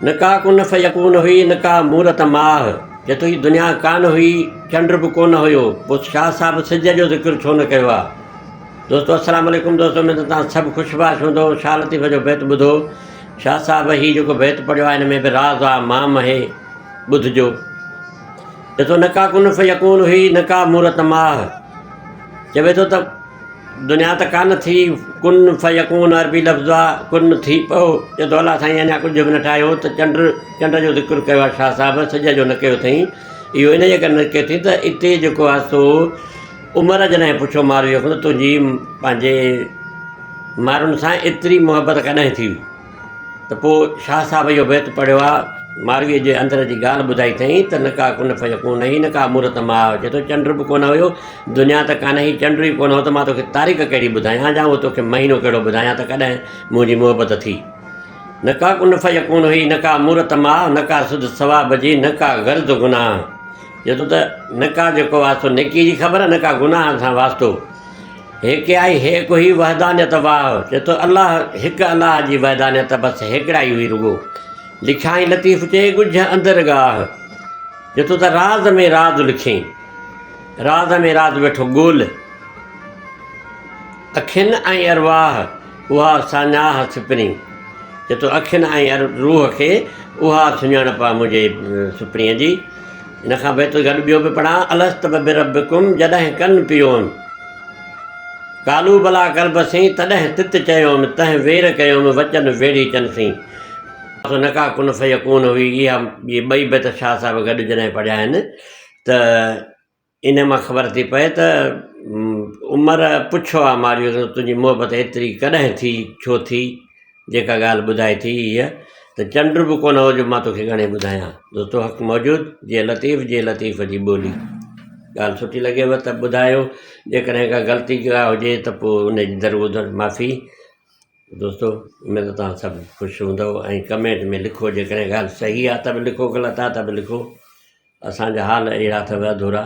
न का कुन फयकून हुई न का मूरत माह। चए थो हीअ दुनिया कान हुई, चंड बि कोन हुयो, पोइ शाह साहिबु सिज जो ज़िक्र छो न कयो आहे। दोस्तो अस्सलाम वालेकुम। दोस्तो में त तव्हां सभु ख़ुशबाश हूंदो। शाह लतीफ़ जो बैत ॿुधो। शाह साहिबु हीउ जेको बैत पढ़ियो आहे, हिन में बि राज़ आहे, माम आहे, ॿुधिजो। ॾिसो, न का कुन फयकून हुई न का मूरत माह। चवे थो त दुनिया त कान थी, कुन फयकून अरबी लफ़्ज़ आहे, कुन थी पियो। चए थो अलाह साईं अञा कुझु बि न ठाहियो। त चंड जो ज़िक्र कयो आहे शाह साहिबु, सिज जो न कयो अथई। इहो इन जे करे न कयो अथई त हिते जेको आहे सो उमिरि जॾहिं पुछो मारियो त तुंहिंजी पंहिंजे माण्हुनि सां एतिरी मुहबत कॾहिं थी। त पोइ शाह साहिबु इहो बैत पढ़ियो आहे, मारवीअ जे अंदर जी ॻाल्हि ॿुधाई अथई त न का कुन फयकून हुई न का मूरत माह। चए थो चंड बि कोन हुयो, दुनिया त कान हुई, चंड बि कोन हो, त मां तोखे तारीख़ कहिड़ी ॿुधायां या उहो तोखे महीनो कहिड़ो ॿुधायां त कॾहिं मुंहिंजी मुहबत थी। न का कुन फयकून हुई न का मूरत माह, न का सुध सवाब जी, न का गर्ज़ गुनाह। चए थो त न का जेको आहे सो नेकी जी ख़बर, न का गुनाह सां वास्तो। हेके आई हेक हुई वहदानियत वाह। चए थो अलाह हिकु अलाह जी वहदानियत बसि हिकिड़ा ई हुई रुगो। लिखाई लतीफ़ चए ॻुझ अंदरि गाह। चए थो त राज़ में राज़ लिखियईं, राज़ में राज़ वेठो ॻोल्ह। अखियुनि ऐं अरवाह उहा साञाह सिपरी। चए थो अखियुनि ऐं रूह खे उहा सुञाणप आहे मुंहिंजे सुपरीअ जी। इन खां बैत गॾु ॿियो बि पढ़ां। अलस्त बिरब्बिकुम जॾहिं कनि पियोनि, कालू भला करबसीं तॾहिं तित चयोमि, तंहिं वेर कयोमि वचन वेड़ी चनसीं। न का कुन फयकून हुई, इहा इहे ॿई बैत शाह साहिबु गॾु जॾहिं पढ़िया आहिनि त इन मां ख़बर थी पए त उमिरि पुछो आहे मारियो त तुंहिंजी मुहबत एतिरी कॾहिं थी, छो थी, जेका ॻाल्हि ॿुधाए थी हीअ त चंड बि कोन हो जो मां तोखे घणे ॿुधायां। दोस्तो हक़ मौजूदु जे लतीफ़ जी ॿोली। ॻाल्हि सुठी लॻेव त ॿुधायो, जेकॾहिं का ग़लती का हुजे त पोइ उन जी दर माफ़ी। दोस्तो उमेद त तव्हां सभु ख़ुशि हूंदव ऐं कमेंट में लिखो। जेकॾहिं ॻाल्हि सही आहे त बि लिखो, ग़लति आहे त बि लिखो। असांजा हाल अहिड़ा अथव अधूरा।